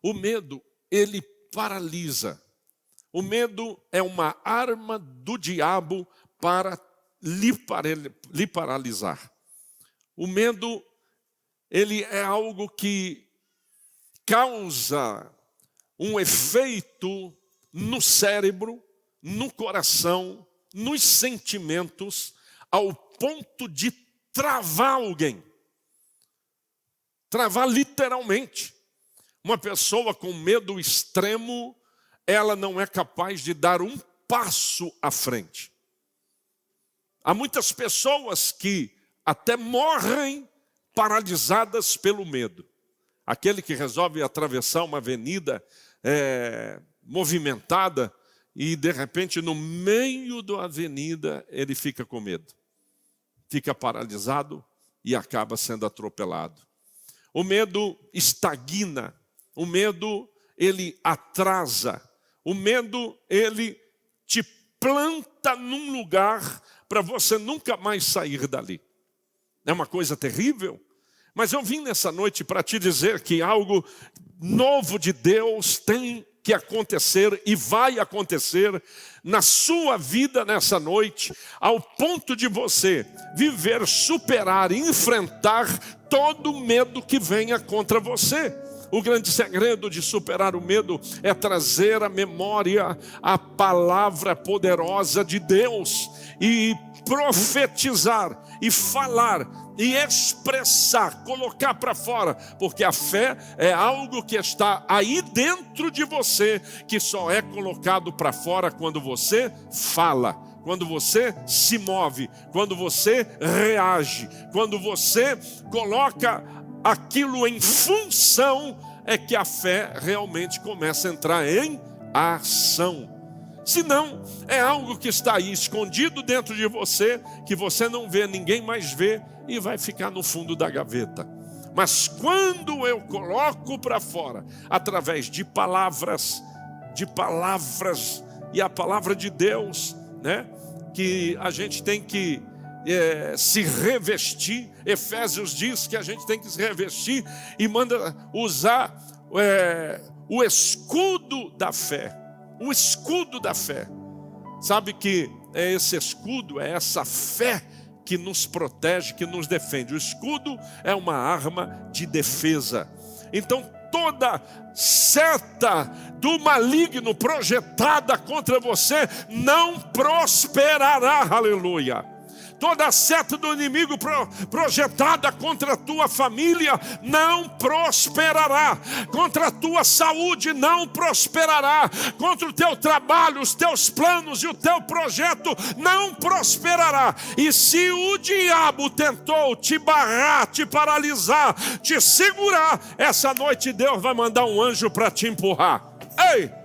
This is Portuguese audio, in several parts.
O medo, ele paralisa. O medo é uma arma do diabo para lhe paralisar. O medo, ele é algo que causa um efeito no cérebro, no coração, nos sentimentos, ao ponto de travar alguém. Travar literalmente. Uma pessoa com medo extremo, ela não é capaz de dar um passo à frente. Há muitas pessoas que até morrem paralisadas pelo medo. Aquele que resolve atravessar uma avenida movimentada e de repente no meio da avenida ele fica com medo. Fica paralisado e acaba sendo atropelado. O medo estagna. O medo, ele atrasa. O medo, ele te planta num lugar para você nunca mais sair dali. É uma coisa terrível. Mas eu vim nessa noite para te dizer que algo novo de Deus tem que acontecer e vai acontecer na sua vida nessa noite, ao ponto de você viver, superar, enfrentar todo o medo que venha contra você. O grande segredo de superar o medo é trazer à memória a palavra poderosa de Deus e profetizar e falar e expressar, colocar para fora, porque a fé é algo que está aí dentro de você, que só é colocado para fora quando você fala, quando você se move, quando você reage, quando você coloca aquilo em função, é que a fé realmente começa a entrar em ação. Senão, é algo que está aí escondido dentro de você, que você não vê, ninguém mais vê, e vai ficar no fundo da gaveta. Mas quando eu coloco para fora, através de palavras, e a palavra de Deus, né, que a gente tem que se revestir. Efésios diz que a gente tem que se revestir e manda usar o escudo da fé. O escudo da fé. Sabe que é esse escudo, é essa fé que nos protege, que nos defende. O escudo é uma arma de defesa. Então toda seta do maligno projetada contra você não prosperará, aleluia. Toda seta do inimigo projetada contra a tua família não prosperará. Contra a tua saúde não prosperará. Contra o teu trabalho, os teus planos e o teu projeto não prosperará. E se o diabo tentou te barrar, te paralisar, te segurar, essa noite Deus vai mandar um anjo para te empurrar. Ei!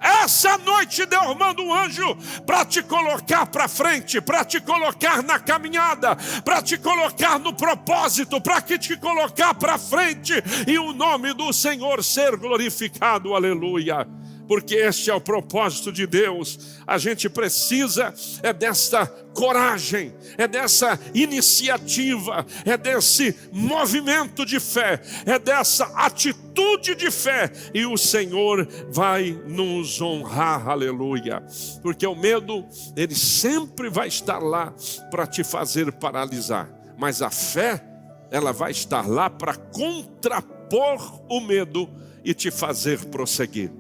Essa noite Deus manda um anjo para te colocar para frente, para te colocar na caminhada, para te colocar no propósito, para te colocar para frente e o nome do Senhor ser glorificado, aleluia. Porque este é o propósito de Deus. A gente precisa dessa coragem, dessa iniciativa, desse movimento de fé, dessa atitude de fé. E o Senhor vai nos honrar, aleluia. Porque o medo, ele sempre vai estar lá para te fazer paralisar. Mas a fé, ela vai estar lá para contrapor o medo e te fazer prosseguir.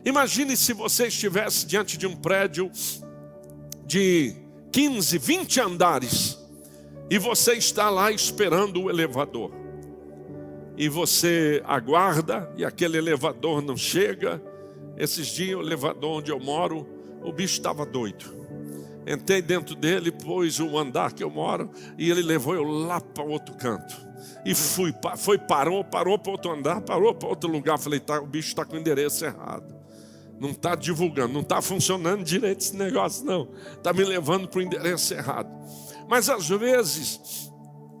Imagine se você estivesse diante de um prédio de 15, 20 andares e você está lá esperando o elevador. E você aguarda e aquele elevador não chega. Esses dias o elevador onde eu moro, o bicho estava doido. Entrei dentro dele, pôs o andar que eu moro e ele levou eu lá para outro canto. E parou para outro andar, parou para outro lugar. Falei, o bicho está com o endereço errado. Não está divulgando, não está funcionando direito esse negócio não. Está me levando para o endereço errado. Mas às vezes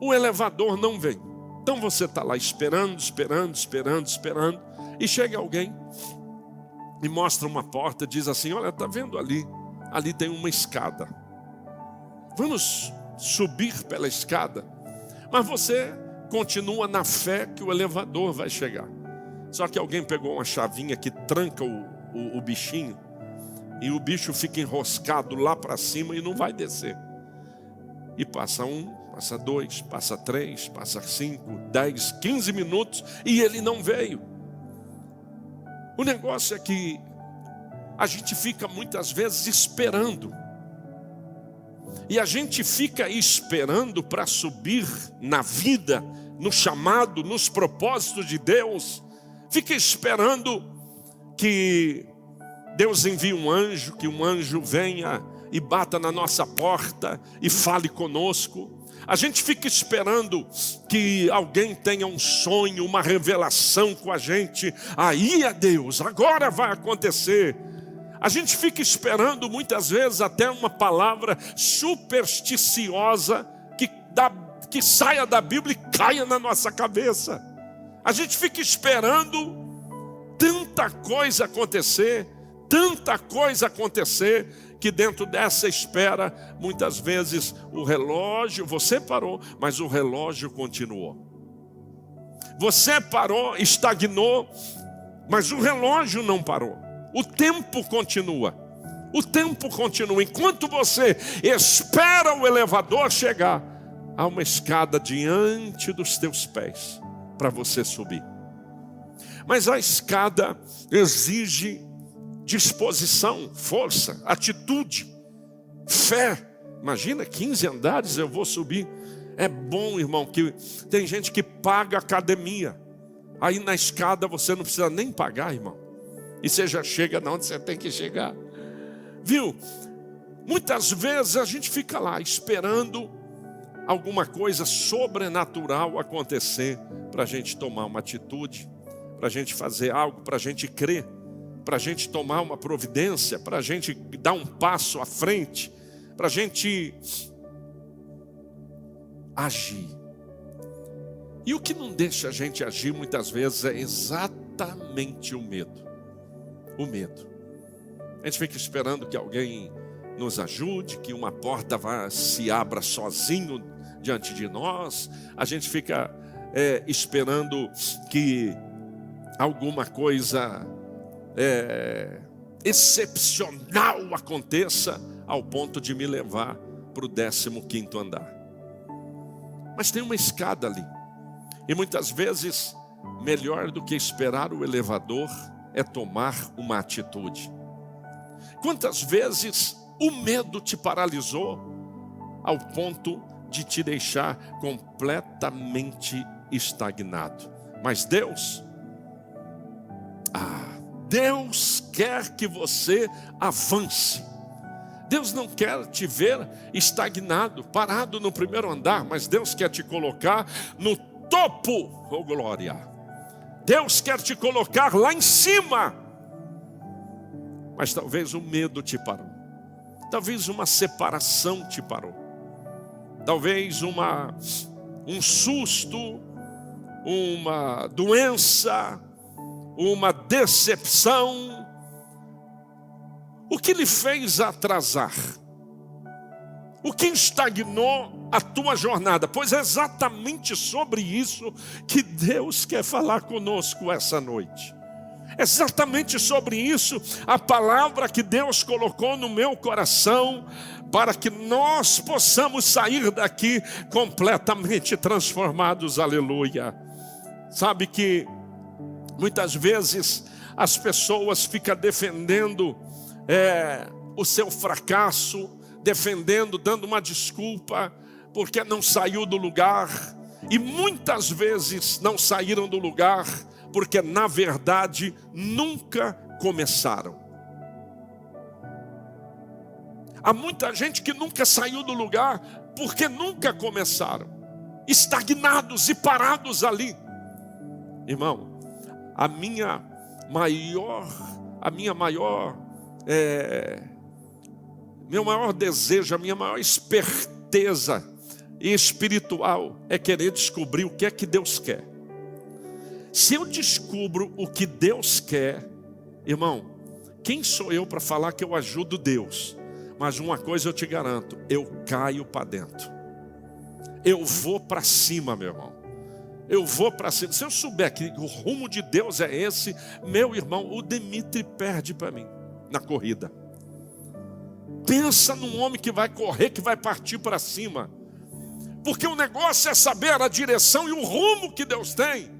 o elevador não vem. Então você está lá esperando. E chega alguém e mostra uma porta, diz assim, olha, está vendo ali? Ali tem uma escada. Vamos subir pela escada. Mas você continua na fé que o elevador vai chegar. Só que alguém pegou uma chavinha que tranca o bichinho, e o bicho fica enroscado lá para cima e não vai descer. E passa 1, passa 2, passa 3, passa 5, 10, 15 minutos e ele não veio. O negócio é que a gente fica muitas vezes esperando. E a gente fica esperando para subir na vida, no chamado, nos propósitos de Deus. Fica esperando que Deus envie um anjo, que um anjo venha e bata na nossa porta e fale conosco. A gente fica esperando que alguém tenha um sonho, uma revelação com a gente. Aí é Deus, agora vai acontecer. A gente fica esperando muitas vezes até uma palavra supersticiosa que saia da Bíblia e caia na nossa cabeça. A gente fica esperando tanta coisa acontecer, que dentro dessa espera, muitas vezes o relógio, você parou, mas o relógio continuou. Você parou, estagnou, mas o relógio não parou. O tempo continua. O tempo continua. Enquanto você espera o elevador chegar, há uma escada diante dos teus pés para você subir. Mas a escada exige disposição, força, atitude, fé. Imagina, 15 andares eu vou subir. É bom, irmão, que tem gente que paga academia. Aí na escada você não precisa nem pagar, irmão. E você já chega onde você tem que chegar. Viu? Muitas vezes a gente fica lá esperando alguma coisa sobrenatural acontecer para a gente tomar uma atitude, para a gente fazer algo, para a gente crer, para a gente tomar uma providência, para a gente dar um passo à frente, para a gente agir. E o que não deixa a gente agir muitas vezes é exatamente o medo. O medo. A gente fica esperando que alguém nos ajude, que uma porta se abra sozinho diante de nós. A gente fica esperando que alguma coisa excepcional aconteça ao ponto de me levar para o 15º andar. Mas tem uma escada ali. E muitas vezes, melhor do que esperar o elevador é tomar uma atitude. Quantas vezes o medo te paralisou ao ponto de te deixar completamente estagnado? Mas Deus quer que você avance. Deus não quer te ver estagnado, parado no primeiro andar, mas Deus quer te colocar no topo, oh glória. Deus quer te colocar lá em cima. Mas talvez o medo te parou. Talvez uma separação te parou. Talvez um susto, uma doença, uma decepção. O que lhe fez atrasar? O que estagnou a tua jornada? Pois é exatamente sobre isso que Deus quer falar conosco essa noite. Exatamente sobre isso a palavra que Deus colocou no meu coração, para que nós possamos sair daqui completamente transformados, aleluia. Sabe que muitas vezes as pessoas ficam defendendo o seu fracasso, defendendo, dando uma desculpa, porque não saiu do lugar. E muitas vezes não saíram do lugar, porque na verdade nunca começaram. Há muita gente que nunca saiu do lugar, porque nunca começaram, estagnados e parados ali. Irmão, meu maior desejo, a minha maior esperteza espiritual é querer descobrir o que é que Deus quer. Se eu descubro o que Deus quer, irmão, quem sou eu para falar que eu ajudo Deus? Mas uma coisa eu te garanto, eu caio para dentro. Eu vou para cima, meu irmão. eu vou para cima. Se eu souber que o rumo de Deus é esse, meu irmão, o Dimitri perde para mim na corrida. Pensa num homem que vai correr, que vai partir para cima. Porque o negócio é saber a direção e o rumo que Deus tem,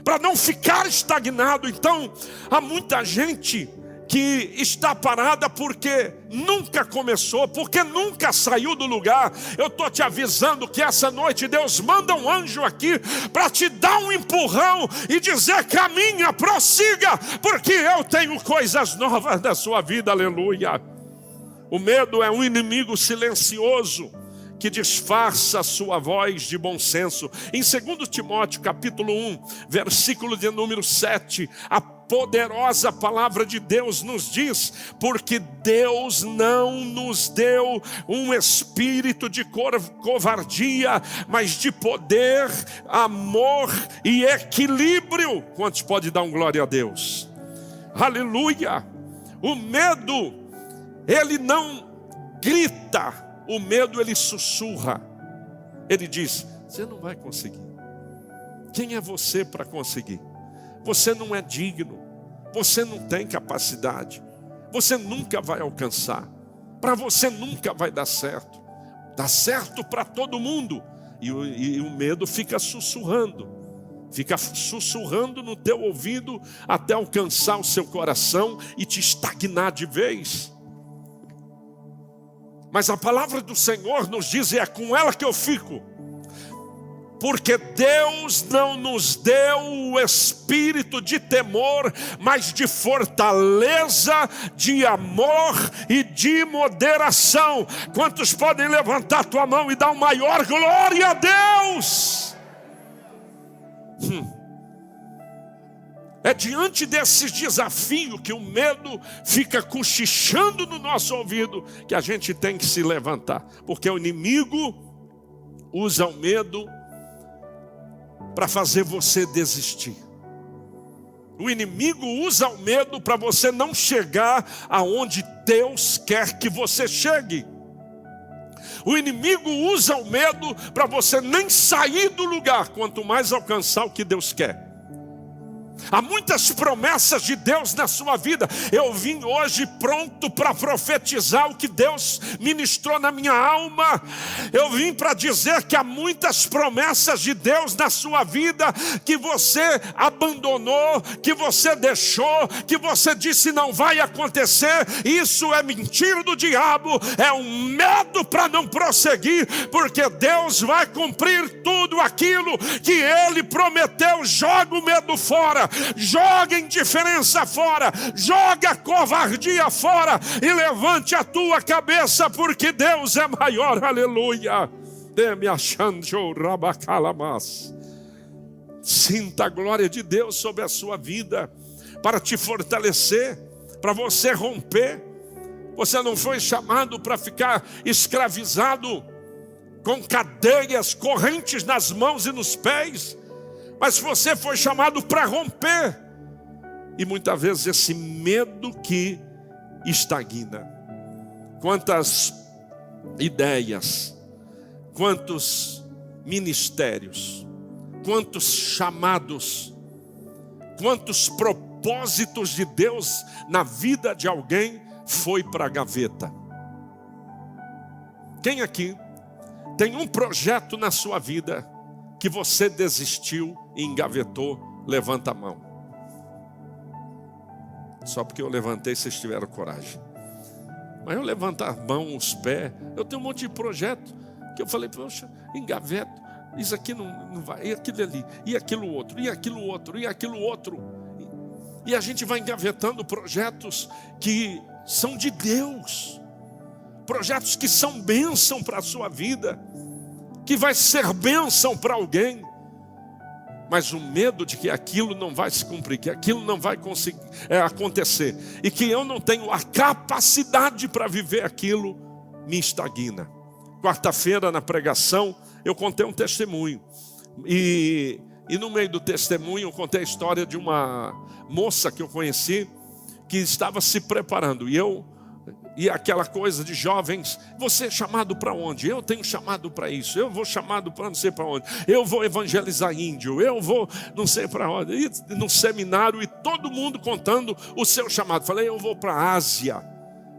para não ficar estagnado. Então, há muita gente que está parada porque nunca começou, porque nunca saiu do lugar. Eu estou te avisando que essa noite Deus manda um anjo aqui para te dar um empurrão e dizer: caminha, prossiga, porque eu tenho coisas novas na sua vida, aleluia. O medo é um inimigo silencioso que disfarça a sua voz de bom senso. Em 2 Timóteo capítulo 1, versículo de número 7, a poderosa palavra de Deus nos diz: porque Deus não nos deu um espírito de covardia, mas de poder, amor e equilíbrio. Quantos podem dar um glória a Deus? Aleluia! O medo, ele não grita. O medo, ele sussurra. Ele diz: você não vai conseguir. Quem é você para conseguir? Você não é digno. Você não tem capacidade. Você nunca vai alcançar. Para você nunca vai dar certo. Dá certo para todo mundo. E o medo fica sussurrando. Fica sussurrando no teu ouvido até alcançar o seu coração e te estagnar de vez. Mas a palavra do Senhor nos diz, e é com ela que eu fico: porque Deus não nos deu o espírito de temor, mas de fortaleza, de amor e de moderação. Quantos podem levantar tua mão e dar uma maior glória a Deus? É diante desses desafios que o medo fica cochichando no nosso ouvido que a gente tem que se levantar. Porque o inimigo usa o medo para fazer você desistir. O inimigo usa o medo para você não chegar aonde Deus quer que você chegue. O inimigo usa o medo para você nem sair do lugar, quanto mais alcançar o que Deus quer. Há muitas promessas de Deus na sua vida. Eu vim hoje pronto para profetizar o que Deus ministrou na minha alma. Eu vim para dizer que há muitas promessas de Deus na sua vida que você abandonou, que você deixou, que você disse não vai acontecer. Isso é mentira do diabo, é um medo para não prosseguir, porque Deus vai cumprir tudo aquilo que Ele prometeu. Joga o medo fora. Joga a indiferença fora, joga a covardia fora e levante a tua cabeça, porque Deus é maior, aleluia. Sinta a glória de Deus sobre a sua vida, para te fortalecer, para você romper. Você não foi chamado para ficar escravizado, com cadeias, correntes nas mãos e nos pés, mas você foi chamado para romper. E muitas vezes esse medo que estagna. Quantas ideias, quantos ministérios, quantos chamados, quantos propósitos de Deus na vida de alguém foi para a gaveta. Quem aqui tem um projeto na sua vida que você desistiu e engavetou? Levanta a mão. Só porque eu levantei, vocês tiveram coragem. Mas eu levanto a mão, os pés. Eu tenho um monte de projeto que eu falei: poxa, engaveto. Isso aqui não vai, e aquilo ali, e aquilo outro, e aquilo outro, e aquilo outro. E a gente vai engavetando projetos que são de Deus, projetos que são bênção para a sua vida, que vai ser bênção para alguém, mas o medo de que aquilo não vai se cumprir, que aquilo não vai conseguir acontecer, e que eu não tenho a capacidade para viver aquilo, me estagna. Quarta-feira na pregação eu contei um testemunho, e no meio do testemunho eu contei a história de uma moça que eu conheci, que estava se preparando, e eu E aquela coisa de jovens, você é chamado para onde? Eu tenho chamado para isso, eu vou chamado para não sei para onde, eu vou evangelizar índio, eu vou não sei para onde, e no seminário, e todo mundo contando o seu chamado. Falei, eu vou para a Ásia,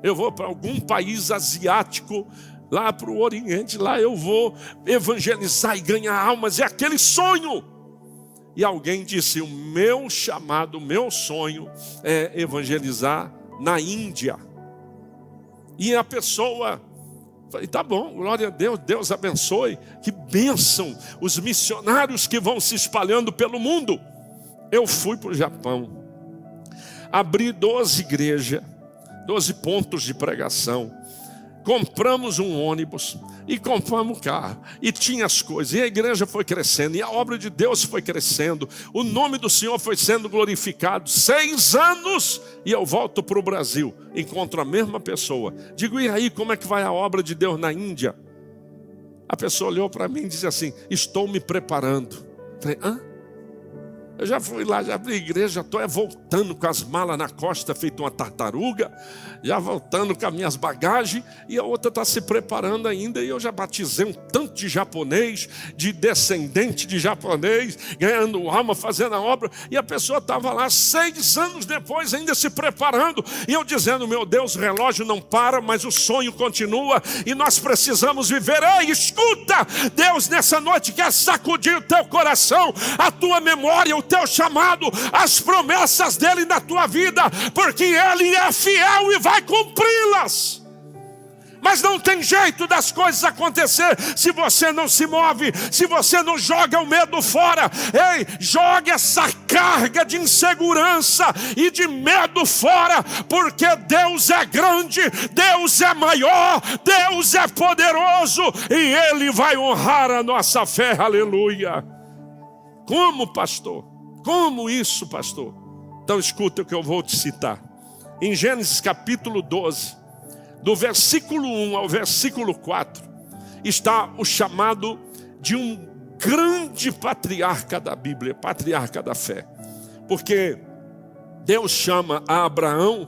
eu vou para algum país asiático, lá para o Oriente, lá eu vou evangelizar e ganhar almas, é aquele sonho. E alguém disse, o meu chamado, o meu sonho é evangelizar na Índia. E a pessoa, falei, tá bom, glória a Deus, Deus abençoe, que bênção, os missionários que vão se espalhando pelo mundo. Eu fui para o Japão, abri 12 igrejas, 12 pontos de pregação, compramos um ônibus e compramos um carro, e tinha as coisas, e a igreja foi crescendo, e a obra de Deus foi crescendo, o nome do Senhor foi sendo glorificado. 6 anos e eu volto para o Brasil, encontro a mesma pessoa, digo, e aí, como é que vai a obra de Deus na Índia? A pessoa olhou para mim e disse assim, estou me preparando. Falei, hã? Eu já fui lá, já abri igreja, já estou voltando com as malas na costa, feito uma tartaruga, já voltando com as minhas bagagens, e a outra está se preparando ainda, e eu já batizei um tanto de japonês, de descendente de japonês, ganhando alma, fazendo a obra, e a pessoa estava lá 6 anos depois ainda se preparando, e eu dizendo, meu Deus, o relógio não para, mas o sonho continua, e nós precisamos viver. Ei, escuta, Deus nessa noite quer sacudir o teu coração, a tua memória, o teu chamado, as promessas dele na tua vida, porque ele é fiel e vai cumpri-las. Mas não tem jeito das coisas acontecer se você não se move, se você não joga o medo fora. Ei, jogue essa carga de insegurança e de medo fora, porque Deus é grande, Deus é maior, Deus é poderoso, e ele vai honrar a nossa fé. Aleluia. Como, pastor? Como isso, pastor? Então escuta o que eu vou te citar. Em Gênesis capítulo 12, do versículo 1 ao versículo 4, está o chamado de um grande patriarca da Bíblia, patriarca da fé. Porque Deus chama a Abraão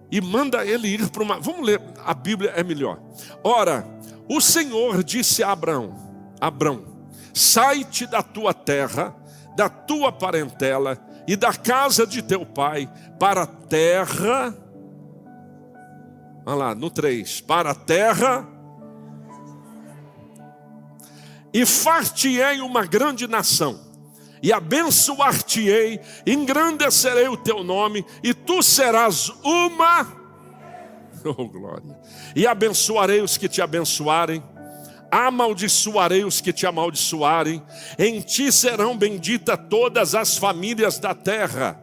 e manda ele ir para uma... Vamos ler, a Bíblia é melhor. Ora, o Senhor disse a Abraão, sai-te da tua terra, da tua parentela e da casa de teu pai, para a terra, olha lá, no 3, para a terra, e far-te-ei uma grande nação, e abençoar-te-ei, engrandecerei o teu nome, e tu serás uma, oh glória, e abençoarei os que te abençoarem, amaldiçoarei os que te amaldiçoarem, em ti serão benditas todas as famílias da terra.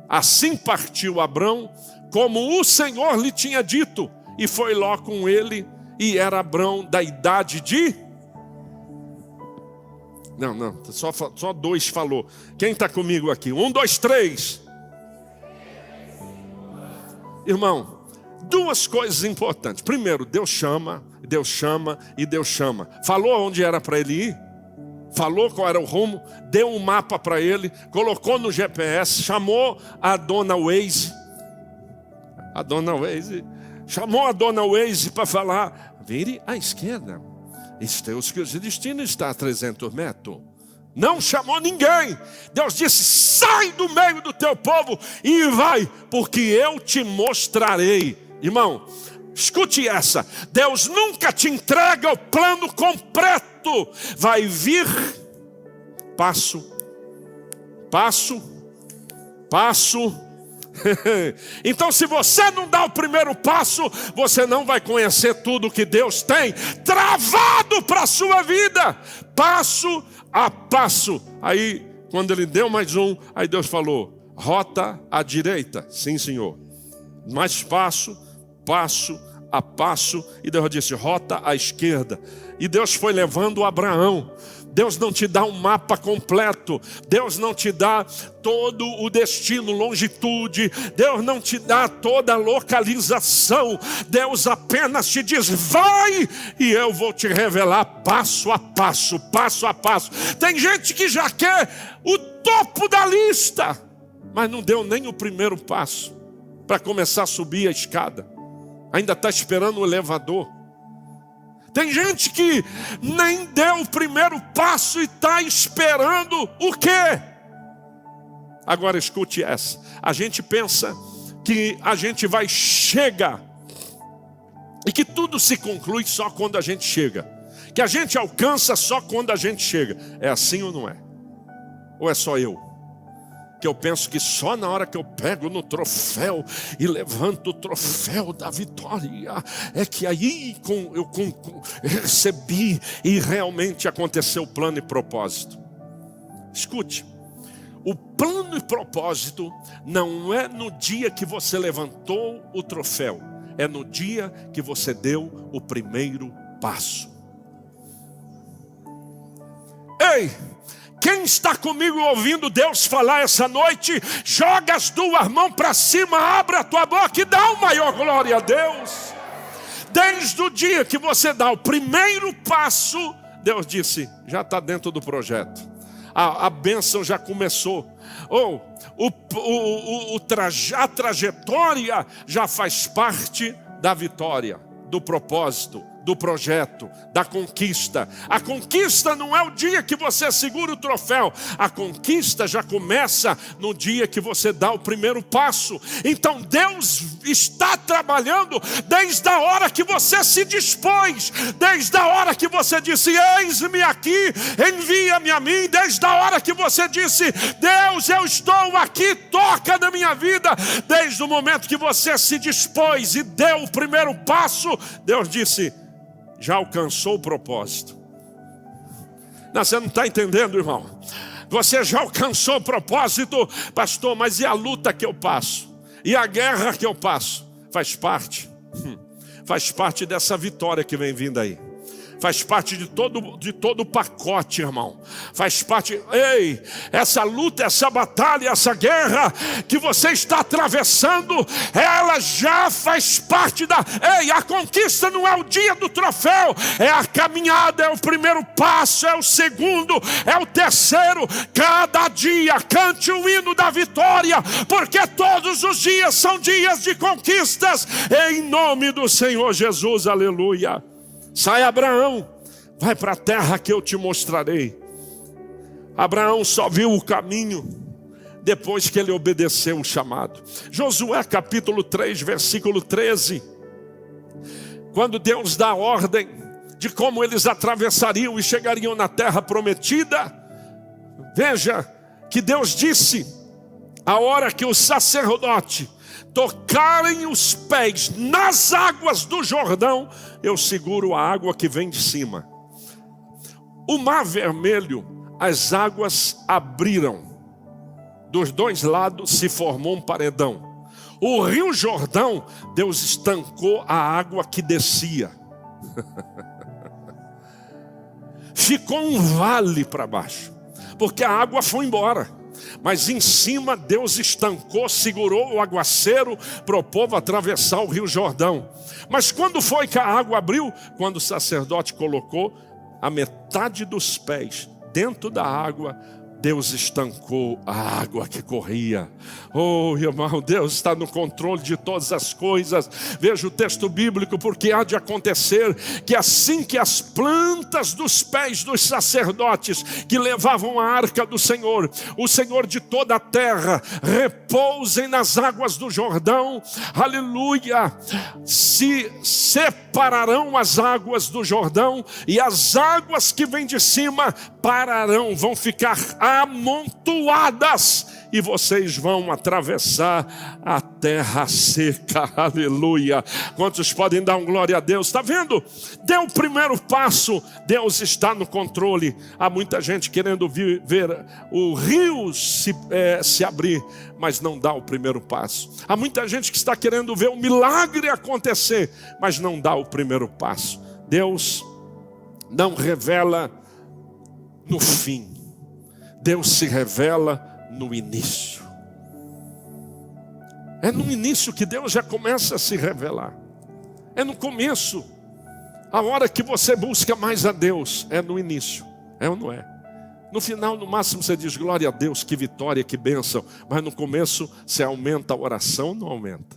Assim partiu Abrão, como o Senhor lhe tinha dito, e foi Ló com ele, e era Abrão da idade de... Não, só 2 falou. Quem está comigo aqui? 1, 2, 3. Irmão, 2 coisas importantes. Primeiro, Deus chama e Deus chama. Falou onde era para ele ir, falou qual era o rumo, deu um mapa para ele, colocou no GPS, chamou a dona Waze, chamou a dona Waze para falar, vire à esquerda, o destino está a 300 metros. Não chamou ninguém. Deus disse, sai do meio do teu povo e vai, porque eu te mostrarei. Irmão, escute essa, Deus nunca te entrega o plano completo, vai vir passo, passo, passo. Então se você não dá o primeiro passo, você não vai conhecer tudo que Deus tem travado para a sua vida, passo a passo. Aí quando ele deu mais um, aí Deus falou, rota à direita, sim senhor, mais passo a passo, e Deus disse, rota à esquerda, e Deus foi levando Abraão. Deus não te dá um mapa completo, Deus não te dá todo o destino, longitude, Deus não te dá toda a localização, Deus apenas te diz, vai, e eu vou te revelar passo a passo, passo a passo. Tem gente que já quer o topo da lista, mas não deu nem o primeiro passo para começar a subir a escada. ainda está esperando o elevador. Tem gente que nem deu o primeiro passo e está esperando o quê? Agora escute essa. A gente pensa que a gente vai chegar e que tudo se conclui só quando a gente chega. Que a gente alcança só quando a gente chega. É assim ou não é? Ou é só eu? Que eu penso que só na hora que eu pego no troféu e levanto o troféu da vitória, é que aí eu recebi e realmente aconteceu o plano e propósito. Escute, o plano e propósito não é no dia que você levantou o troféu, é no dia que você deu o primeiro passo. Ei! Quem está comigo ouvindo Deus falar essa noite, joga as duas mãos para cima, abre a tua boca e dá uma maior glória a Deus. Desde o dia que você dá o primeiro passo, Deus disse, já está dentro do projeto. A bênção já começou. A trajetória já faz parte da vitória, do propósito, do projeto, da conquista. A conquista não é o dia que você segura o troféu. A conquista já começa no dia que você dá o primeiro passo. Então Deus está trabalhando desde a hora que você se dispôs, desde a hora que você disse, eis-me aqui, envia-me a mim, desde a hora que você disse, Deus, eu estou aqui, toca na minha vida, desde o momento que você se dispôs e deu o primeiro passo, Deus disse, já alcançou o propósito. Não, você não está entendendo, irmão. Você já alcançou o propósito, pastor, mas e a luta que eu passo? E a guerra que eu passo? Faz parte. Faz parte dessa vitória que vem vindo aí. Faz parte de todo o pacote, irmão. Faz parte, essa luta, essa batalha, essa guerra que você está atravessando, ela já faz parte a conquista não é o dia do troféu, é a caminhada, é o primeiro passo, é o segundo, é o terceiro. Cada dia cante o hino da vitória, porque todos os dias são dias de conquistas, em nome do Senhor Jesus, aleluia. Sai, Abraão, vai para a terra que eu te mostrarei. Abraão só viu o caminho depois que ele obedeceu o chamado. Josué capítulo 3, versículo 13. Quando Deus dá a ordem de como eles atravessariam e chegariam na terra prometida, veja que Deus disse, a hora que o sacerdote tocarem os pés nas águas do Jordão, eu seguro a água que vem de cima. O mar vermelho, as águas abriram. Dos dois lados se formou um paredão. O rio Jordão, Deus estancou a água que descia. Ficou um vale para baixo, porque a água foi embora. Mas em cima Deus estancou, segurou o aguaceiro para o povo atravessar o rio Jordão. Mas quando foi que a água abriu? Quando o sacerdote colocou a metade dos pés dentro da água, Deus estancou a água que corria. Oh, irmão, Deus está no controle de todas as coisas. Veja o texto bíblico, porque há de acontecer que assim que as plantas dos pés dos sacerdotes que levavam a arca do Senhor, o Senhor de toda a terra, repousem nas águas do Jordão, aleluia, se separarão as águas do Jordão e as águas que vêm de cima pararão, vão ficar amontoadas e vocês vão atravessar a terra seca, aleluia. Quantos podem dar um glória a Deus? Está vendo? Deu o primeiro passo, Deus está no controle. Há muita gente querendo ver o rio se abrir, mas não dá o primeiro passo. Há muita gente que está querendo ver o milagre acontecer, mas não dá o primeiro passo. Deus não revela no fim, Deus se revela no início. É no início que Deus já começa a se revelar. É no começo. A hora que você busca mais a Deus é no início. É ou não é? No final, no máximo, você diz glória a Deus, que vitória, que bênção. Mas no começo, você aumenta a oração ou não aumenta?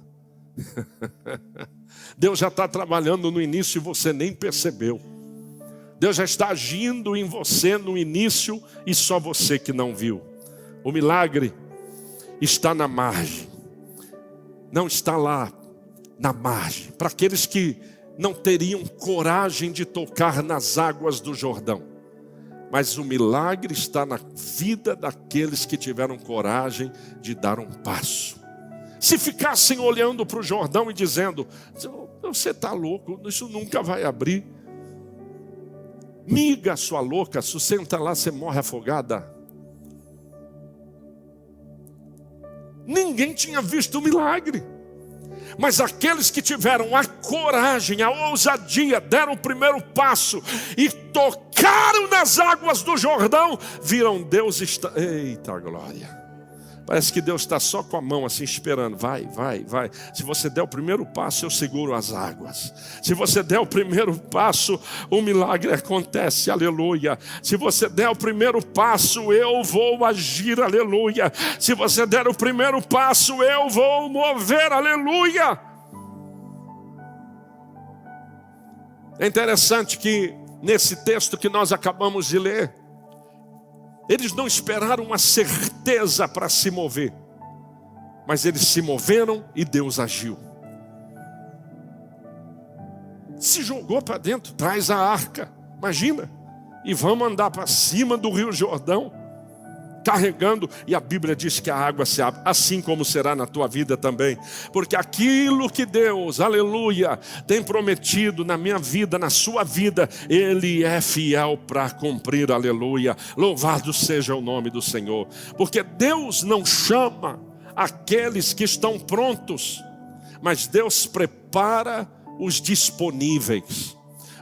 Deus já está trabalhando no início e você nem percebeu. Deus já está agindo em você no início e só você que não viu. O milagre está na margem. Não está lá na margem. Para aqueles que não teriam coragem de tocar nas águas do Jordão. Mas o milagre está na vida daqueles que tiveram coragem de dar um passo. Se ficassem olhando para o Jordão e dizendo: você está louco, isso nunca vai abrir. Miga, sua louca, se você senta lá, você morre afogada. Ninguém tinha visto o milagre. Mas aqueles que tiveram a coragem, a ousadia, deram o primeiro passo e tocaram nas águas do Jordão, viram Deus está... Eita glória! Parece que Deus está só com a mão assim esperando. Vai. Se você der o primeiro passo, eu seguro as águas. Se você der o primeiro passo, o milagre acontece, aleluia. Se você der o primeiro passo, eu vou agir, aleluia. Se você der o primeiro passo, eu vou mover, aleluia. É interessante que nesse texto que nós acabamos de ler, eles não esperaram uma certeza para se mover, mas eles se moveram e Deus agiu. Se jogou para dentro, traz a arca, imagina, e vamos andar para cima do Rio Jordão, carregando, e a Bíblia diz que a água se abre, assim como será na tua vida também, porque aquilo que Deus, aleluia, tem prometido na minha vida, na sua vida, Ele é fiel para cumprir, aleluia. Louvado seja o nome do Senhor, porque Deus não chama aqueles que estão prontos, mas Deus prepara os disponíveis.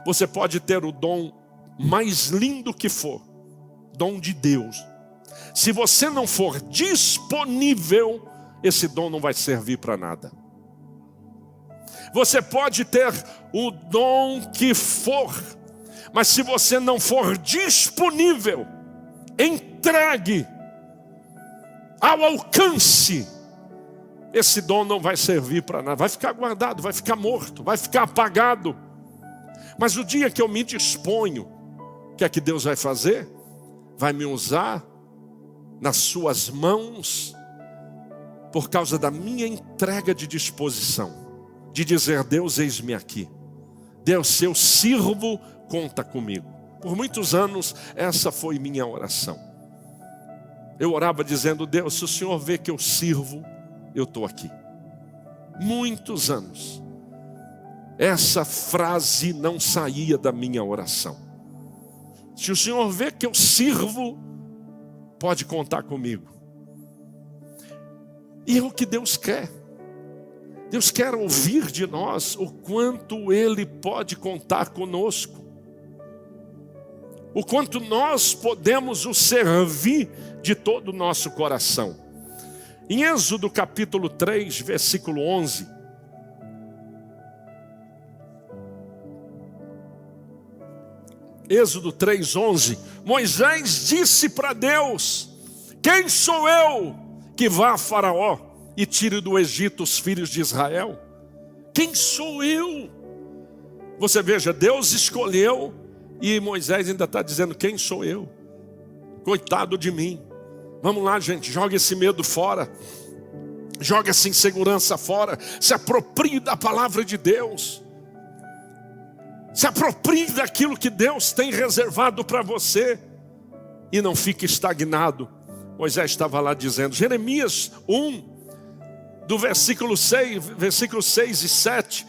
Você pode ter o dom mais lindo que for, dom de Deus. Se você não for disponível, esse dom não vai servir para nada. Você pode ter o dom que for, mas se você não for disponível, entregue, ao alcance, esse dom não vai servir para nada. Vai ficar guardado, vai ficar morto, vai ficar apagado. Mas o dia que eu me disponho, o que é que Deus vai fazer? Vai me usar nas suas mãos, por causa da minha entrega de disposição, de dizer: Deus, eis-me aqui. Deus, se eu sirvo, conta comigo. Por muitos anos, essa foi minha oração. Eu orava dizendo: Deus, se o Senhor vê que eu sirvo, eu estou aqui. Muitos anos, essa frase não saía da minha oração. Se o Senhor vê que eu sirvo, pode contar comigo. E é o que Deus quer. Deus quer ouvir de nós o quanto Ele pode contar conosco. O quanto nós podemos o servir de todo o nosso coração. Em Êxodo capítulo 3, versículo 11. Êxodo 3:11, Moisés disse para Deus: quem sou eu que vá a Faraó e tire do Egito os filhos de Israel? Quem sou eu? Você veja, Deus escolheu e Moisés ainda está dizendo: quem sou eu? Coitado de mim. Vamos lá, gente, joga esse medo fora, joga essa insegurança fora, se aproprie da palavra de Deus. Se aproprie daquilo que Deus tem reservado para você. E não fique estagnado. Moisés estava lá dizendo, Jeremias 1, do versículo 6 e 7.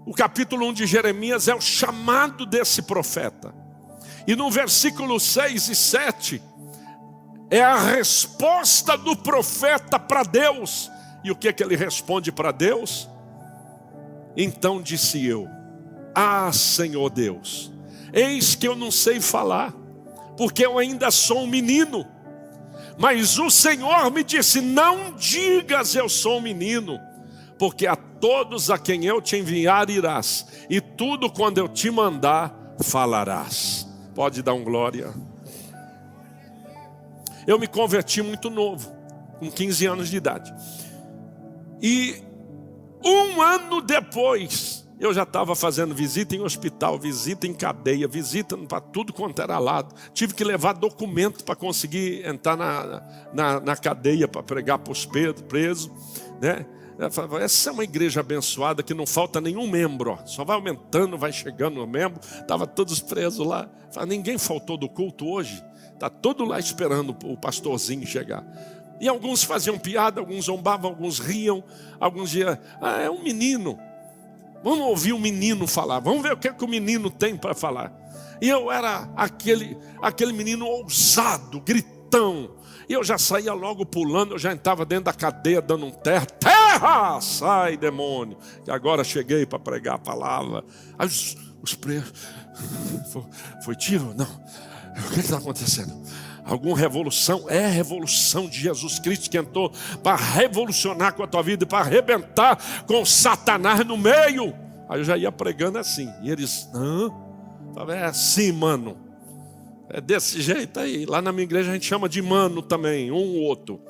O capítulo 1 de Jeremias é o chamado desse profeta. E no versículo 6 e 7, é a resposta do profeta para Deus. E o que é que ele responde para Deus? Então disse eu: ah, Senhor Deus, eis que eu não sei falar, porque eu ainda sou um menino. Mas o Senhor me disse: não digas eu sou um menino, porque a todos a quem eu te enviar irás, e tudo quando eu te mandar falarás. Pode dar um glória. Eu me converti muito novo, com 15 anos de idade. E um ano depois eu já estava fazendo visita em hospital, visita em cadeia, visita para tudo quanto era lado. Tive que levar documento para conseguir entrar na cadeia para pregar para os presos, né? Essa é uma igreja abençoada que não falta nenhum membro, ó. Só vai aumentando, vai chegando o membro. Estava todos presos lá. Ninguém faltou do culto hoje. Está todo lá esperando o pastorzinho chegar. E alguns faziam piada, alguns zombavam, alguns riam. Alguns diziam, é um menino. Vamos ouvir o menino falar. Vamos ver o que o menino tem para falar. E eu era aquele menino ousado, gritão. E eu já saía logo pulando, eu já entrava dentro da cadeia dando um terra. Terra! Sai, demônio! Que agora cheguei para pregar a palavra. Aí os presos... Foi tiro? Não. O que está acontecendo? Alguma revolução? É a revolução de Jesus Cristo que entrou para revolucionar com a tua vida, para arrebentar com Satanás no meio. Aí eu já ia pregando assim. E eles, é assim, mano. É desse jeito aí. Lá na minha igreja a gente chama de mano também, um ou outro.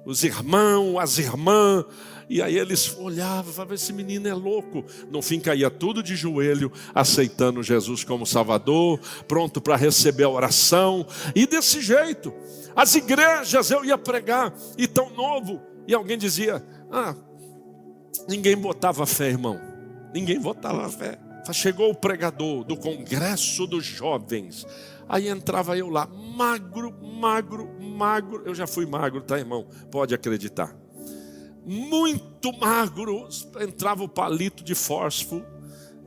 Os irmãos, as irmãs. E aí eles olhavam, falavam, esse menino é louco. No fim caía tudo de joelho, aceitando Jesus como Salvador, pronto para receber a oração. E desse jeito, as igrejas eu ia pregar, e tão novo. E alguém dizia, ninguém botava fé, irmão. Ninguém botava fé. Chegou o pregador do congresso dos jovens. Aí entrava eu lá, magro. Eu já fui magro, tá, irmão? Pode acreditar. Muito magro. Entrava o palito de fósforo.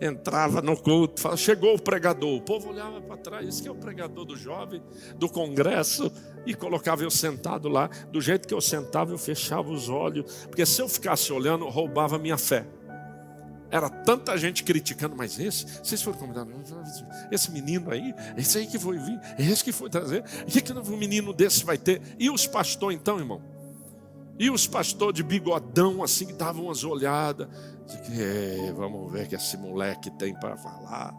Entrava no culto. Chegou o pregador. O povo olhava para trás. Esse que é o pregador do jovem, do congresso. E colocava eu sentado lá. Do jeito que eu sentava, eu fechava os olhos. Porque se eu ficasse olhando, roubava a minha fé. Era tanta gente criticando, mas vocês foram convidados, esse menino aí, esse aí que foi vir, esse que foi trazer, o que um menino desse vai ter? E os pastores então, irmão? E os pastores de bigodão assim, que davam umas olhadas, vamos ver o que esse moleque tem para falar,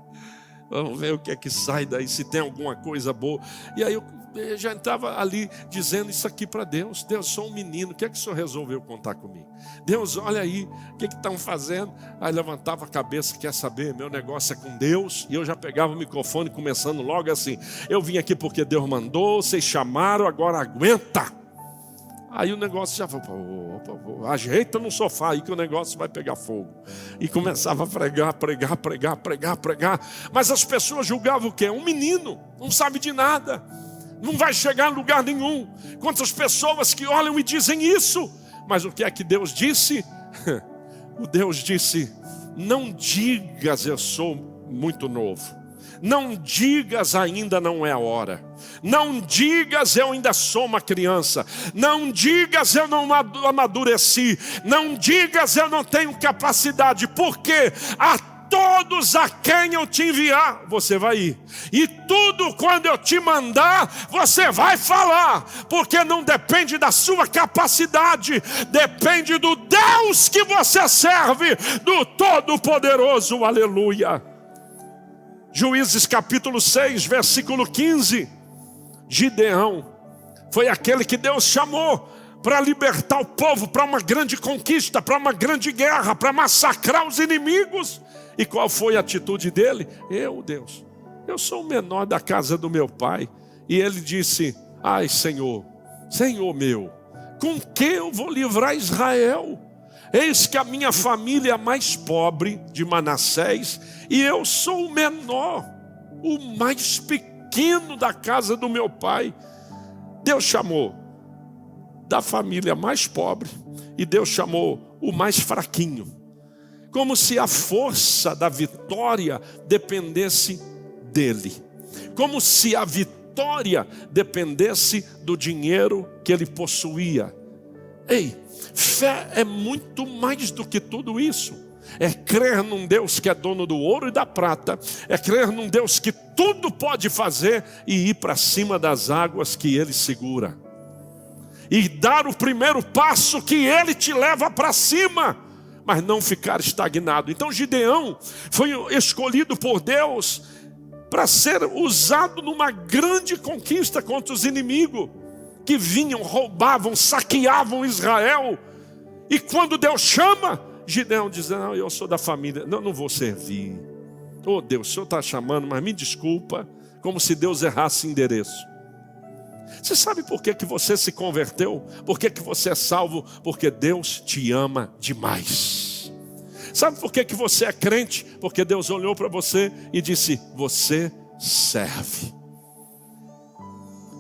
vamos ver o que é que sai daí, se tem alguma coisa boa. E aí eu já entrava ali dizendo isso aqui para Deus. Deus, sou um menino, o que é que o Senhor resolveu contar comigo? Deus, olha aí, o que estão fazendo? Aí levantava a cabeça, quer saber, meu negócio é com Deus. E eu já pegava o microfone começando logo assim, eu vim aqui porque Deus mandou, vocês chamaram, agora aguenta. Aí o negócio já foi, ajeita no sofá aí que o negócio vai pegar fogo. E começava a pregar. Mas as pessoas julgavam o quê? Um menino, não sabe de nada, não vai chegar a lugar nenhum. Quantas pessoas que olham e dizem isso. Mas o que é que Deus disse? O Deus disse, não digas eu sou muito novo. Não digas ainda não é a hora. Não digas eu ainda sou uma criança. Não digas eu não amadureci. Não digas eu não tenho capacidade. Porque a todos a quem eu te enviar, você vai ir. E tudo quando eu te mandar, você vai falar. Porque não depende da sua capacidade. Depende do Deus que você serve. Do Todo-Poderoso, aleluia. Juízes capítulo 6, versículo 15. Gideão foi aquele que Deus chamou para libertar o povo, para uma grande conquista, para uma grande guerra, para massacrar os inimigos. E qual foi a atitude dele? Deus, eu sou o menor da casa do meu pai. E ele disse, ai Senhor, Senhor meu, com que eu vou livrar Israel? Eis que a minha família é a mais pobre de Manassés, e eu sou o menor, o mais pequeno da casa do meu pai. Deus chamou da família mais pobre, e Deus chamou o mais fraquinho. Como se a força da vitória dependesse dele. Como se a vitória dependesse do dinheiro que ele possuía. Ei, fé é muito mais do que tudo isso. É crer num Deus que é dono do ouro e da prata. É crer num Deus que tudo pode fazer e ir para cima das águas que Ele segura. E dar o primeiro passo que Ele te leva para cima, mas não ficar estagnado. Então Gideão foi escolhido por Deus para ser usado numa grande conquista contra os inimigos que vinham, roubavam, saqueavam Israel. E quando Deus chama, Gideão diz, não, eu sou da família, não vou servir. Oh Deus, o Senhor está chamando, mas me desculpa, como se Deus errasse endereço. Você sabe por que você se converteu? Por que você é salvo? Porque Deus te ama demais. Sabe por que você é crente? Porque Deus olhou para você e disse, você serve.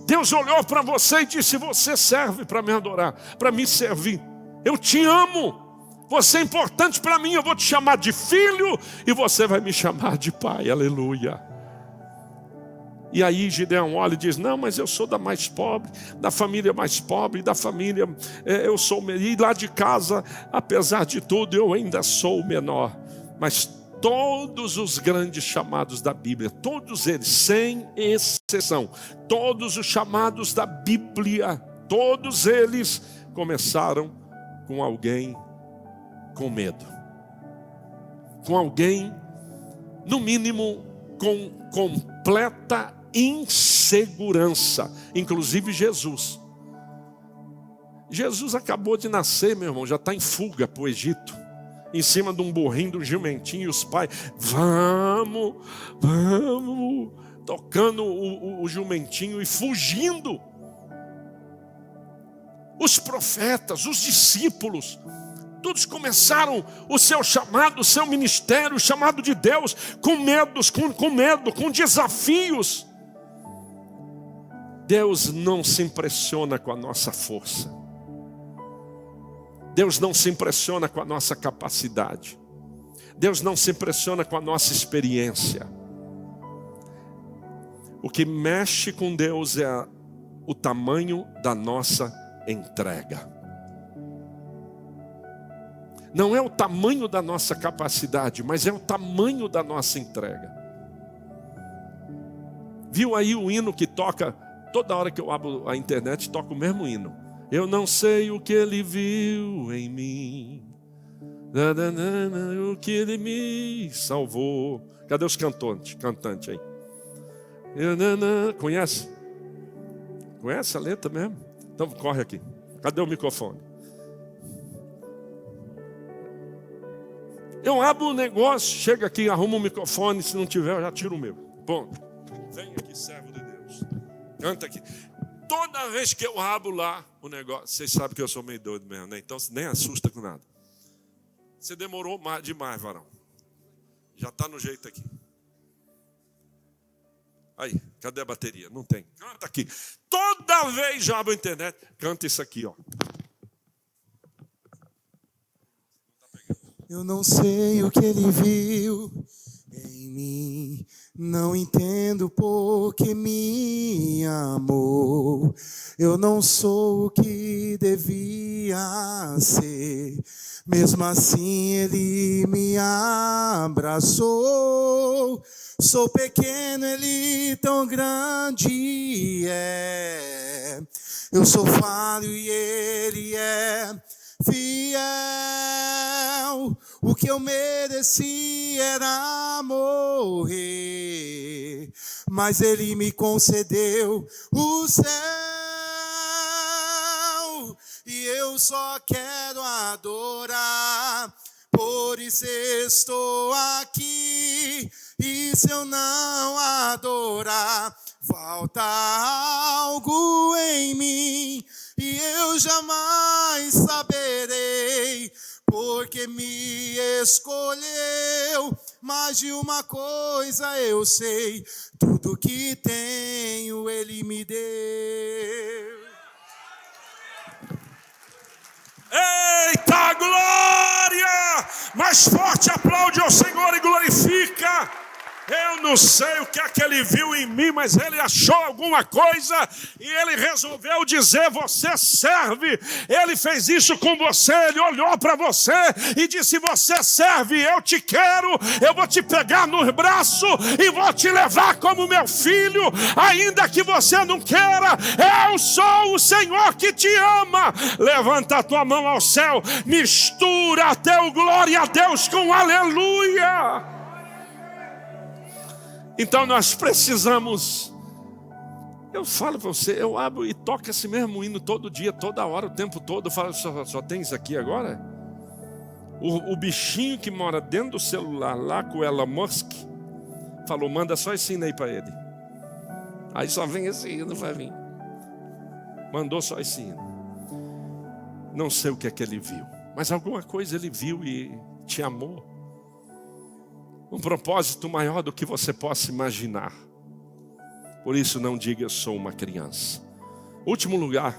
Deus olhou para você e disse, você serve para me adorar, para me servir. Eu te amo. Você é importante para mim, eu vou te chamar de filho e você vai me chamar de pai, aleluia. E aí Gideão olha e diz, não, mas eu sou da mais pobre, da família mais pobre, da família, eu sou, e lá de casa, apesar de tudo, eu ainda sou o menor. Mas todos os grandes chamados da Bíblia, todos eles, sem exceção, todos os chamados da Bíblia, todos eles começaram com alguém com medo, com alguém, no mínimo, com completa insegurança, inclusive Jesus. Jesus acabou de nascer, meu irmão, já está em fuga para o Egito, em cima de um burrinho, de um jumentinho, e os pais, vamos, tocando o jumentinho e fugindo. Os profetas, os discípulos, todos começaram o seu chamado, o seu ministério, o chamado de Deus, com medo, com desafios. Deus não se impressiona com a nossa força. Deus não se impressiona com a nossa capacidade. Deus não se impressiona com a nossa experiência. O que mexe com Deus é o tamanho da nossa entrega. Não é o tamanho da nossa capacidade, mas é o tamanho da nossa entrega. Viu aí o hino que toca, toda hora que eu abro a internet, toca o mesmo hino. Eu não sei o que ele viu em mim, o que ele me salvou. Cadê os cantantes aí? Conhece? Conhece a letra mesmo? Então corre aqui. Cadê o microfone? Eu abro o negócio, chega aqui, arrumo o microfone, se não tiver eu já tiro o meu. Ponto. Vem aqui, servo de Deus. Canta aqui. Toda vez que eu abro lá o negócio, vocês sabem que eu sou meio doido mesmo, né? Então nem assusta com nada. Você demorou demais, varão. Já está no jeito aqui. Aí, cadê a bateria? Não tem. Canta aqui. Toda vez que eu abro a internet, canta isso aqui, ó. Eu não sei o que ele viu em mim, não entendo por que me amou. Eu não sou o que devia ser, mesmo assim ele me abraçou. Sou pequeno, ele tão grande é. Eu sou falho e ele é fiel. O que eu mereci era morrer, mas ele me concedeu o céu. E eu só quero adorar, por isso estou aqui. E se eu não adorar, falta algo em mim, e eu jamais saberei, porque me escolheu. Mais de uma coisa eu sei, tudo que tenho ele me deu. Eita glória! Mais forte aplaude ao Senhor e glorifica. Eu não sei o que é que ele viu em mim, mas ele achou alguma coisa e ele resolveu dizer, você serve. Ele fez isso com você, ele olhou para você e disse, você serve, eu te quero, eu vou te pegar nos braços e vou te levar como meu filho, ainda que você não queira, eu sou o Senhor que te ama. Levanta a tua mão ao céu, mistura teu glória a Deus com aleluia. Então nós precisamos, eu falo para você, eu abro e toco esse mesmo hino todo dia, toda hora, o tempo todo. Eu falo, só tem isso aqui agora? O bichinho que mora dentro do celular lá com o Elon Musk falou, manda só esse hino aí para ele. Aí só vem esse hino, vai vir. Mandou só esse hino. Não sei o que é que ele viu, mas alguma coisa ele viu e te amou. Um propósito maior do que você possa imaginar. Por isso não diga eu sou uma criança. Último lugar,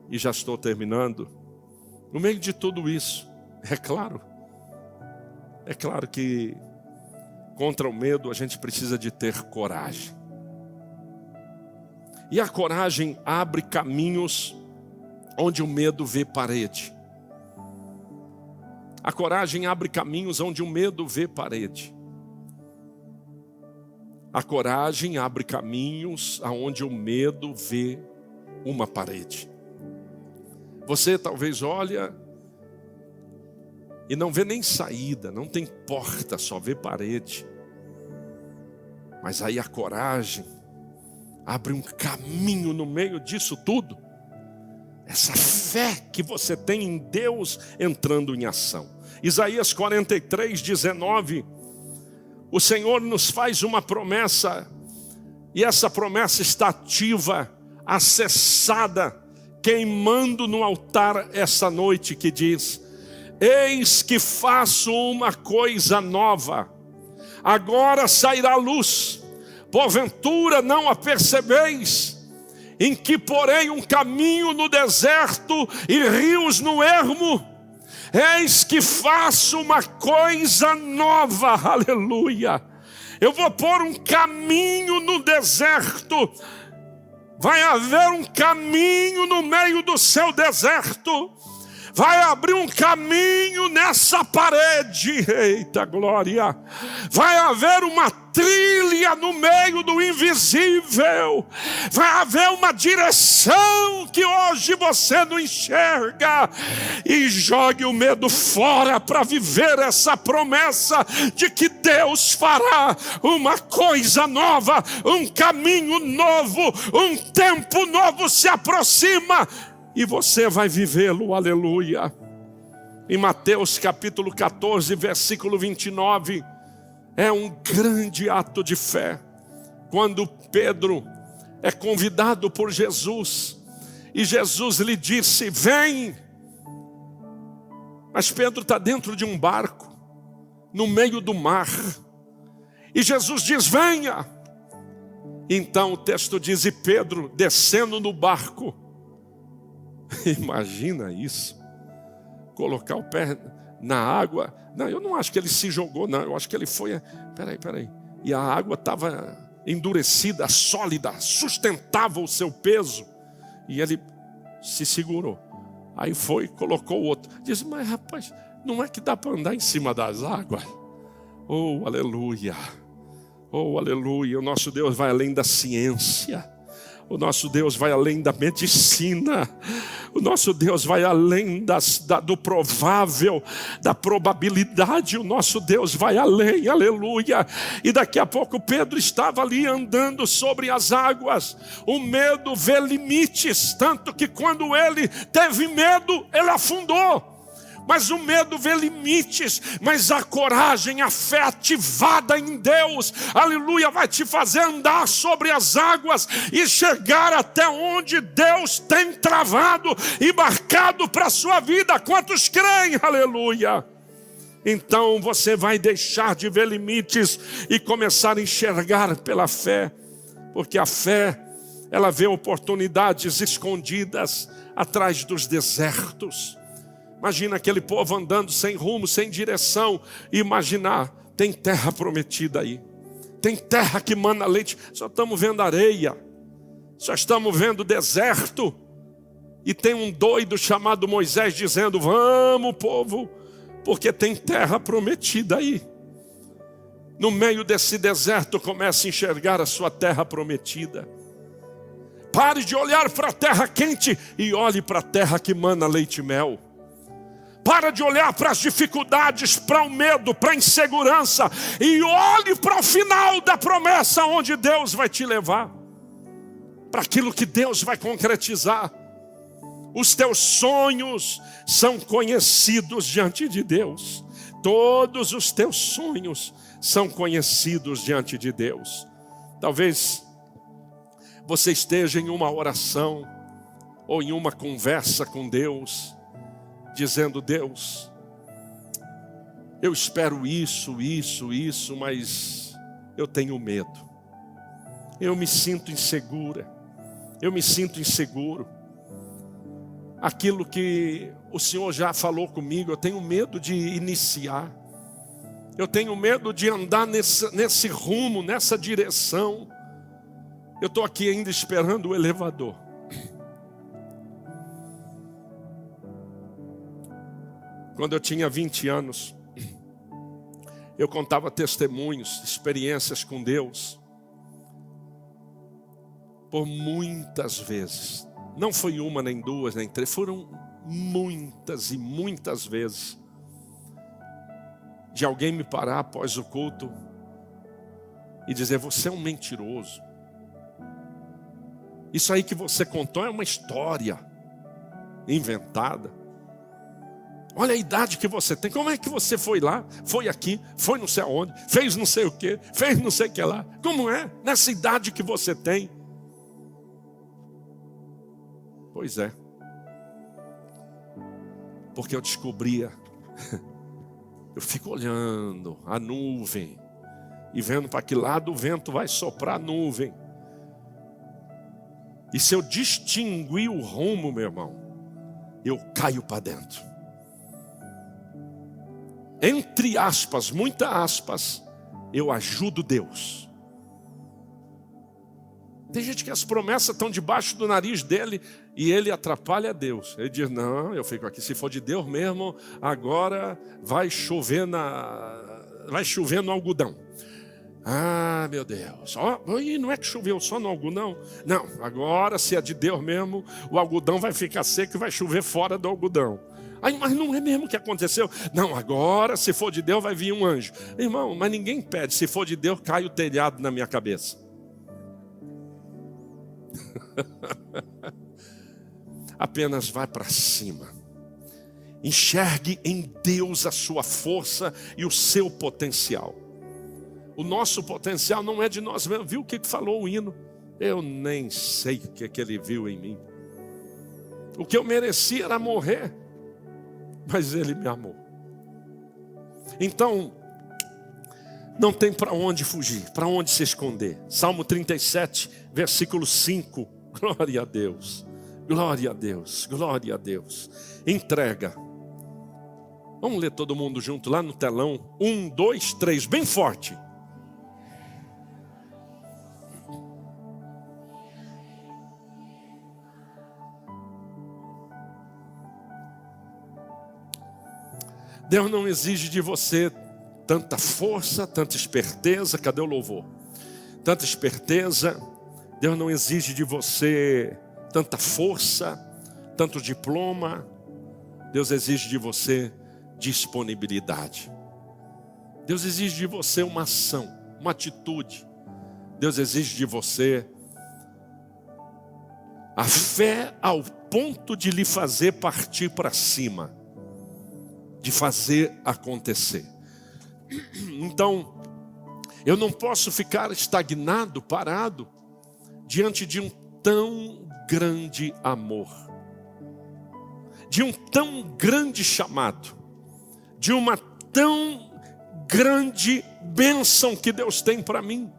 e já estou terminando. No meio de tudo isso, é claro que contra o medo a gente precisa de ter coragem. E a coragem abre caminhos onde o medo vê parede. A coragem abre caminhos onde o medo vê parede. A coragem abre caminhos aonde o medo vê uma parede. Você talvez olha e não vê nem saída, não tem porta, só vê parede. Mas aí a coragem abre um caminho no meio disso tudo. Essa fé que você tem em Deus entrando em ação. Isaías 43, 19. O Senhor nos faz uma promessa. E essa promessa está ativa, acessada, queimando no altar essa noite, que diz: eis que faço uma coisa nova. Agora sairá a luz. Porventura não a percebeis? Em que porém um caminho no deserto e rios no ermo? Eis que faço uma coisa nova, aleluia. Eu vou pôr um caminho no deserto. Vai haver um caminho no meio do seu deserto. Vai abrir um caminho nessa parede. Eita glória. Vai haver uma trilha no meio do invisível. Vai haver uma direção que hoje você não enxerga. E jogue o medo fora para viver essa promessa de que Deus fará uma coisa nova, um caminho novo, um tempo novo se aproxima. E você vai vivê-lo, aleluia. Em Mateus capítulo 14, versículo 29, é um grande ato de fé. Quando Pedro é convidado por Jesus, e Jesus lhe disse, vem. Mas Pedro está dentro de um barco, no meio do mar. E Jesus diz, venha. Então o texto diz, e Pedro descendo no barco, imagina isso, colocar o pé na água. Não, eu não acho que ele se jogou, não. Eu acho que ele foi, peraí. E a água estava endurecida, sólida, sustentava o seu peso. E ele se segurou. Aí foi, colocou o outro. Diz, mas rapaz, não é que dá para andar em cima das águas? Oh, aleluia. Oh, aleluia. O nosso Deus vai além da ciência. O nosso Deus vai além da medicina. O nosso Deus vai além do provável, da probabilidade. O nosso Deus vai além, aleluia. E daqui a pouco Pedro estava ali andando sobre as águas. O medo vê limites, tanto que quando ele teve medo, ele afundou. Mas o medo vê limites, mas a coragem, a fé ativada em Deus, aleluia, vai te fazer andar sobre as águas e chegar até onde Deus tem travado e marcado para a sua vida. Quantos creem, aleluia? Então você vai deixar de ver limites e começar a enxergar pela fé, porque a fé, ela vê oportunidades escondidas atrás dos desertos. Imagina aquele povo andando sem rumo, sem direção. E imaginar, tem terra prometida aí. Tem terra que mana leite. Só estamos vendo areia. Só estamos vendo deserto. E tem um doido chamado Moisés dizendo, vamos povo, porque tem terra prometida aí. No meio desse deserto comece a enxergar a sua terra prometida. Pare de olhar para a terra quente e olhe para a terra que mana leite e mel. Para de olhar para as dificuldades, para o medo, para a insegurança. E olhe para o final da promessa, onde Deus vai te levar. Para aquilo que Deus vai concretizar. Os teus sonhos são conhecidos diante de Deus. Todos os teus sonhos são conhecidos diante de Deus. Talvez você esteja em uma oração ou em uma conversa com Deus, dizendo: Deus, eu espero isso, mas eu tenho medo. Eu me sinto insegura. Eu me sinto inseguro. Aquilo que o Senhor já falou comigo, eu tenho medo de iniciar. Eu tenho medo de andar nesse rumo, nessa direção. Eu estou aqui ainda esperando o elevador. Quando eu tinha 20 anos, eu contava testemunhos, experiências com Deus. Por muitas vezes. Não foi uma, nem duas, nem três. Foram muitas e muitas vezes. De alguém me parar após o culto e dizer: você é um mentiroso. Isso aí que você contou é uma história inventada. Olha a idade que você tem. Como é que você foi lá? Foi aqui, foi não sei aonde, fez não sei o que, fez não sei o que lá. Como é? Nessa idade que você tem. Pois é. Porque eu descobria. Eu fico olhando a nuvem e vendo para que lado o vento vai soprar a nuvem. E se eu distinguir o rumo, meu irmão, eu caio para dentro. Entre aspas, muitas aspas, eu ajudo Deus. Tem gente que as promessas estão debaixo do nariz dele e ele atrapalha Deus. Ele diz: não, eu fico aqui. Se for de Deus mesmo, agora vai chover no algodão. Ah, meu Deus. E não é que choveu só no algodão? Não, agora se é de Deus mesmo, o algodão vai ficar seco e vai chover fora do algodão. Aí, mas não é mesmo que aconteceu? Não, agora se for de Deus vai vir um anjo. Irmão, mas ninguém pede. Se for de Deus, cai o telhado na minha cabeça. Apenas vai para cima. Enxergue em Deus a sua força e o seu potencial. O nosso potencial não é de nós mesmos. Viu o que falou o hino? Eu nem sei o que ele viu em mim. O que eu merecia era morrer, mas ele me amou. Então, não tem para onde fugir, para onde se esconder. Salmo 37, versículo 5. Glória a Deus, glória a Deus, glória a Deus. Entrega. Vamos ler todo mundo junto lá no telão. 1, 2, 3, bem forte. Deus não exige de você tanta força, tanta esperteza. Cadê o louvor? Tanta esperteza. Deus não exige de você tanta força, tanto diploma. Deus exige de você disponibilidade. Deus exige de você uma ação, uma atitude. Deus exige de você a fé ao ponto de lhe fazer partir para cima, de fazer acontecer. Então, eu não posso ficar estagnado, parado, diante de um tão grande amor, de um tão grande chamado, de uma tão grande bênção que Deus tem para mim.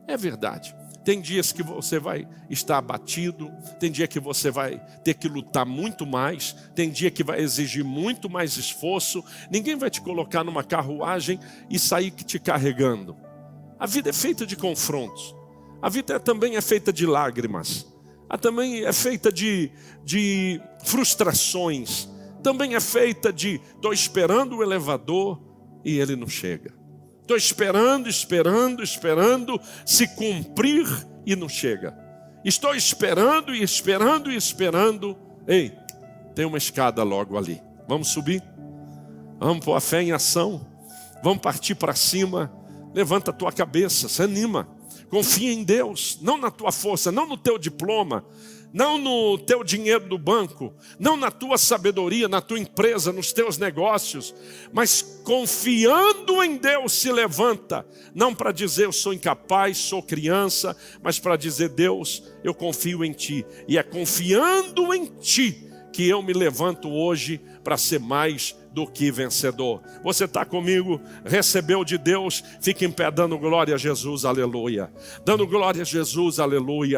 É verdade. Tem dias que você vai estar abatido, tem dia que você vai ter que lutar muito mais, tem dia que vai exigir muito mais esforço. Ninguém vai te colocar numa carruagem e sair te carregando. A vida é feita de confrontos. A vida também é feita de lágrimas. Ela também é feita de frustrações. Também é feita de: estou esperando o elevador e ele não chega. Estou esperando se cumprir e não chega. Estou esperando. Ei, tem uma escada logo ali. Vamos subir? Vamos pôr a fé em ação. Vamos partir para cima. Levanta a tua cabeça, se anima. Confia em Deus, não na tua força, não no teu diploma. não no teu dinheiro do banco, não na tua sabedoria, na tua empresa, nos teus negócios, mas confiando em Deus se levanta, não para dizer eu sou incapaz, sou criança, mas para dizer Deus, eu confio em Ti, e é confiando em Ti que eu me levanto hoje para ser mais do que vencedor. Você está comigo? Recebeu de Deus? Fique em pé dando glória a Jesus, aleluia. Dando glória a Jesus, aleluia.